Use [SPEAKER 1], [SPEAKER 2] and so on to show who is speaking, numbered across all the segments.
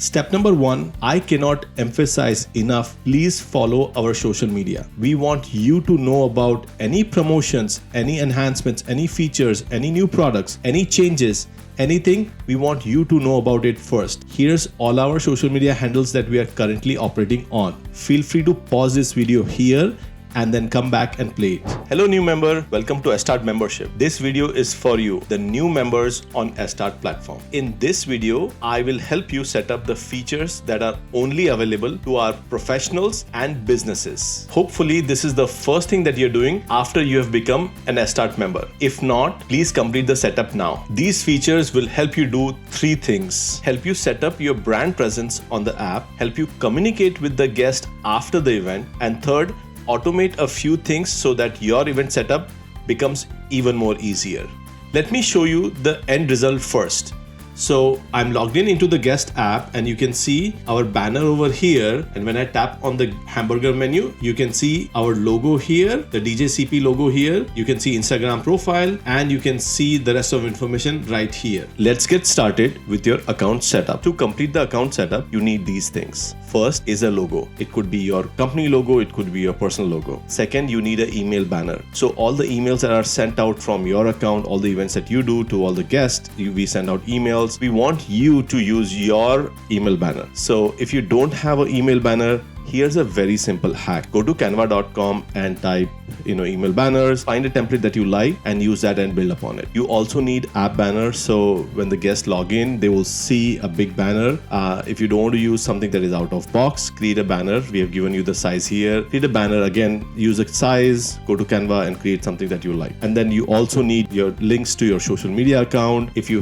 [SPEAKER 1] Step number 1, I cannot emphasize enough, please follow our social media. We want you to know about any promotions, any enhancements, any features, any new products, any changes, anything, we want you to know about it first. Here's all our social media handles that we are currently operating on. Feel free to pause this video here and then come back and play it. Hello new member, welcome to Esstart membership. This video is for you, the new members on Esstart platform. In this video, I will help you set up the features that are only available to our professionals and businesses. Hopefully, this is the first thing that you're doing after you have become an Esstart member. If not, please complete the setup now. These features will help you do 3 things. Help you set up your brand presence on the app, help you communicate with the guest after the event, and third, automate a few things so that your event setup becomes even more easier. Let me show you the end result first. So I'm logged in into the guest app and you can see our banner over here, and when I tap on the hamburger menu, you can see our logo here, the DJCP logo here, you can see Instagram profile, and you can see the rest of information right here. Let's get started with your account setup. To complete the account setup, you need these things. First is a logo. It could be your company logo, it could be your personal logo. Second, you need an email banner. So all the emails that are sent out from your account, all the events that you do to all the guests, we send out emails. We want you to use your email banner. So if you don't have an email banner, here's a very simple hack. Go to canva.com and type email banners, find a template that you like and use that and build upon it. You also need app banners, so when the guests log in, they will see a big banner. If you don't want to use something that is out of box, create a banner. We have given you the size here. Create a banner, again, use a size, go to Canva and create something that you like. And then you also need your links to your social media account. If you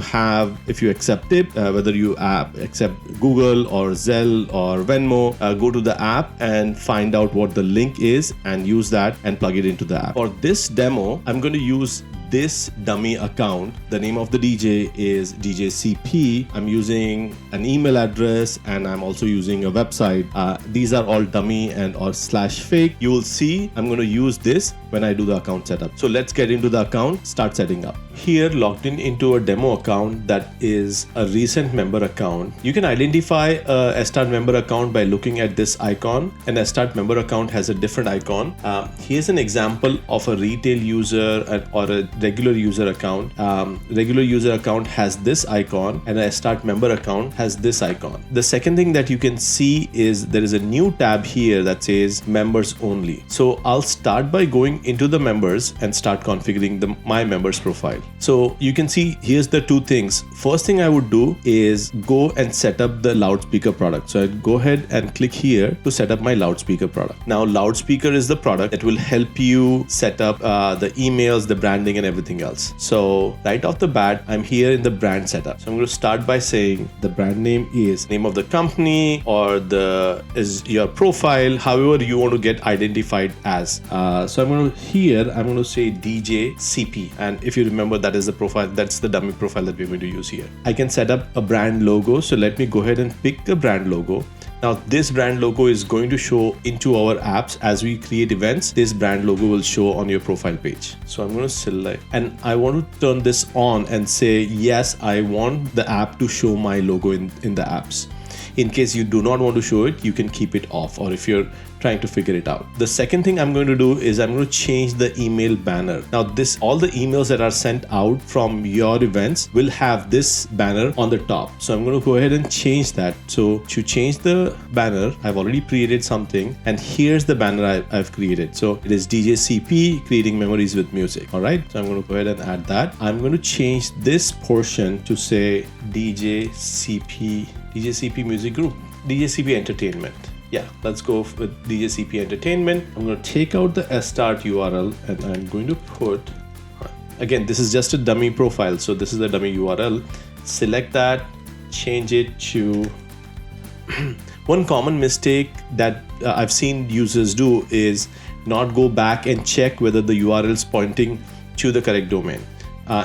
[SPEAKER 1] accept it, whether you accept Google or Zelle or Venmo, go to the app and find out what the link is and use that and plug it into the app. For this demo, I'm going to use this dummy account. The name of the DJ is DJCP. I'm using an email address and I'm also using a website. These are all dummy and or /fake. You will see I'm going to use this when I do the account setup. So let's get into the account, start setting up. Here, logged in into a demo account that is a recent member account. You can identify a Esstart member account by looking at this icon. An Esstart member account has a different icon. Here's an example of a retail user or a regular user account. Regular user account has this icon and a Esstart member account has this icon. The second thing that you can see is there is a new tab here that says members only. So I'll start by going into the members and start configuring my members profile. So you can see here's the 2 things. First thing I would do is go and set up the loudspeaker product. So I'd go ahead and click here to set up my loudspeaker product. Now loudspeaker is the product that will help you set up the emails, the branding and everything else. So right off the bat, I'm here in the brand setup. So I'm going to start by saying the brand name is name of the company or is your profile, however you want to get identified as. So I'm going to say DJ CP, and if you remember, that is the profile, that's the dummy profile that we're going to use here. I can set up a brand logo. So let me go ahead and pick a brand logo. Now this brand logo is going to show into our apps as we create events. This brand logo will show on your profile page. So I'm going to select and I want to turn this on and say, yes, I want the app to show my logo in the apps. In case you do not want to show it, you can keep it off, or if you're trying to figure it out. The second thing I'm going to do is I'm going to change the email banner. Now all the emails that are sent out from your events will have this banner on the top. So I'm going to go ahead and change that. So to change the banner, I've already created something, and here's the banner I've created. So it is DJCP creating memories with music. All right. So I'm going to go ahead and add that. I'm going to change this portion to say DJCP Music Group, DJCP Entertainment. Yeah, let's go with DJCP Entertainment. I'm going to take out the Esstart URL and I'm going to put, again, this is just a dummy profile. So this is the dummy URL. Select that, change it to one common mistake that I've seen users do is not go back and check whether the URL is pointing to the correct domain.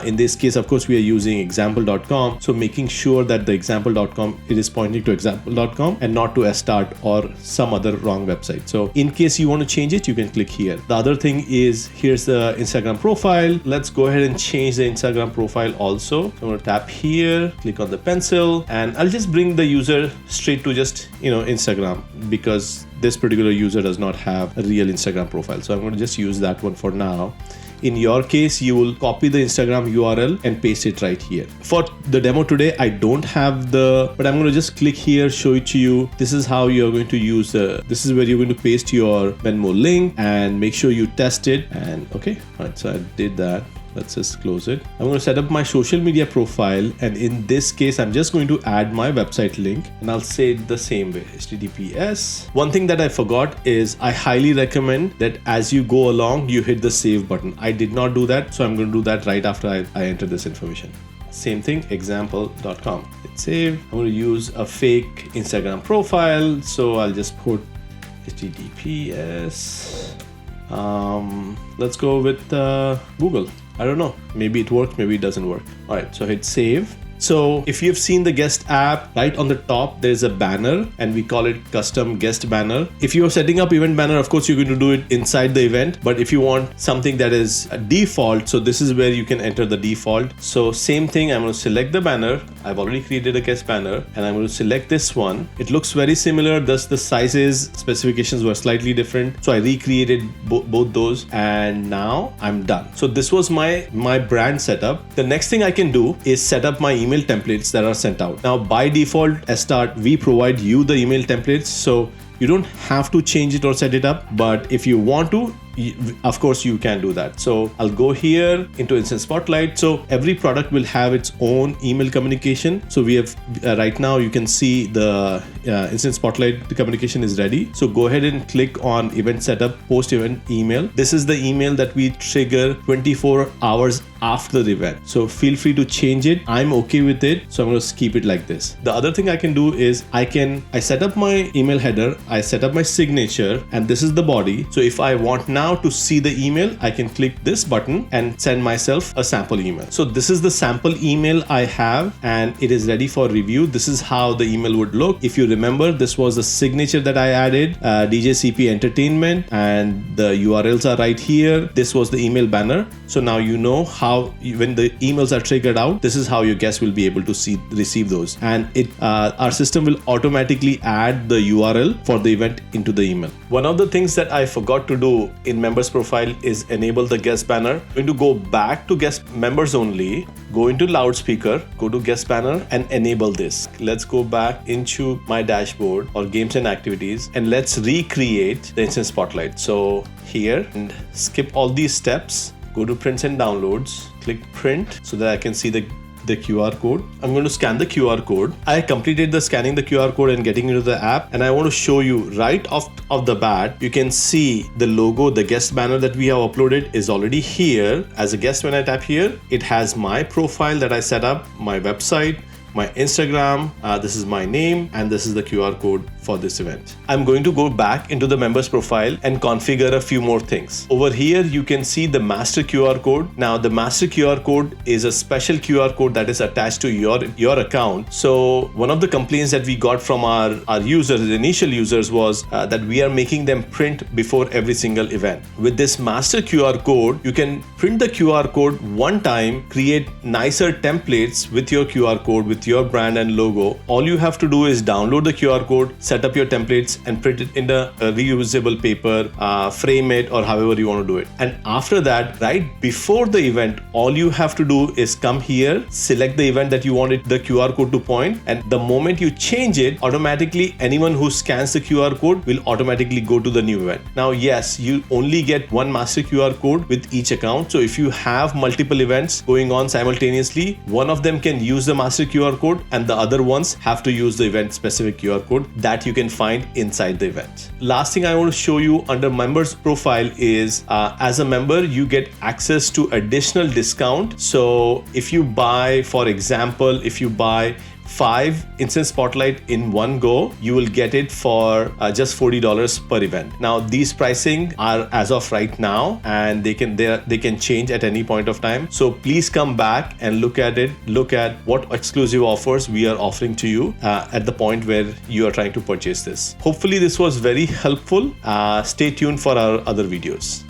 [SPEAKER 1] In this case, of course, we are using example.com. So making sure that the example.com, it is pointing to example.com and not to Esstart or some other wrong website. So in case you want to change it, you can click here. The other thing is, here's the Instagram profile. Let's go ahead and change the Instagram profile also. So I'm going to tap here, click on the pencil, and I'll just bring the user straight to just, Instagram, because this particular user does not have a real Instagram profile. So I'm going to just use that one for now. In your case, you will copy the Instagram URL and paste it right here. For the demo today, I don't have but I'm going to just click here, show it to you. This is how you're going to use this is where you're going to paste your Venmo link and make sure you test it. And okay, all right, so I did that. Let's just close it. I'm going to set up my social media profile, and in this case, I'm just going to add my website link, and I'll say it the same way, HTTPS. One thing that I forgot is I highly recommend that as you go along, you hit the save button. I did not do that, so I'm going to do that right after I enter this information. Same thing, example.com. Hit save. I'm going to use a fake Instagram profile, so I'll just put HTTPS. Let's go with Google. I don't know, maybe it works, maybe it doesn't work. All right, so hit save. So if you've seen the guest app, right on the top, there's a banner and we call it custom guest banner. If you're setting up event banner, of course, you're going to do it inside the event. But if you want something that is a default, so this is where you can enter the default. So same thing, I'm going to select the banner. I've already created a guest banner and I'm going to select this one. It looks very similar, thus the sizes, specifications were slightly different. So I recreated both those and now I'm done. So this was my brand setup. The next thing I can do is set up my email templates that are sent out. Now by default, Esstart, we provide you the email templates, so you don't have to change it or set it up, but if you want to, of course you can do that. So I'll go here into Instant Spotlight. So every product will have its own email communication. So we have right now you can see the Instant Spotlight, the communication is ready. So go ahead and click on event setup, post event email. This is the email that we trigger 24 hours after the event. So feel free to change it. I'm okay with it. So I'm going to keep it like this. The other thing I can do is I set up my email header, I set up my signature, and this is the body. So if I want now to see the email, I can click this button and send myself a sample email. So this is the sample email I have and it is ready for review. This is how the email would look. If you remember, this was the signature that I added, DJCP Entertainment, and the URLs are right here. This was the email banner. So now you know how when the emails are triggered out, this is how your guests will be able to receive those. And our system will automatically add the URL for the event into the email. One of the things that I forgot to do in members profile is enable the guest banner. I'm going to go back to guest members only, go into loudspeaker, go to guest banner and enable this. Let's go back into my dashboard or games and activities and let's recreate the Instant Spotlight. So here, and skip all these steps, go to prints and downloads, click print so that I can see the QR code. I'm going to scan the QR code. I completed the scanning the QR code and getting into the app, and I want to show you right off the bat, you can see the logo, the guest banner that we have uploaded is already here as a guest. When I tap here, it has my profile that I set up, my website, my Instagram, this is my name, and this is the QR code for this event. I'm going to go back into the members profile and configure a few more things. Over here, you can see the master QR code. Now, the master QR code is a special QR code that is attached to your account. So one of the complaints that we got from our users, the initial users, was that we are making them print before every single event. With this master QR code, you can print the QR code one time, create nicer templates with your QR code, with your brand and logo. All you have to do is download the QR code, set up your templates and print it in a reusable paper, frame it, or however you want to do it. And after that, right before the event, all you have to do is come here, select the event that you wanted the QR code to point, and the moment you change it, automatically anyone who scans the QR code will automatically go to the new event. Now, yes, you only get one master QR code with each account. So if you have multiple events going on simultaneously, one of them can use the master QR code and the other ones have to use the event specific QR code that you can find inside the event. Last thing I want to show you under members profile is as a member, you get access to additional discount. So if you buy, for example, if you buy 5 instant spotlight in one go, you will get it for just $40 per event. Now these pricing are as of right now, and they can change at any point of time. So please come back and look at it. Look at what exclusive offers we are offering to you at the point where you are trying to purchase this. Hopefully this was very helpful. Stay tuned for our other videos.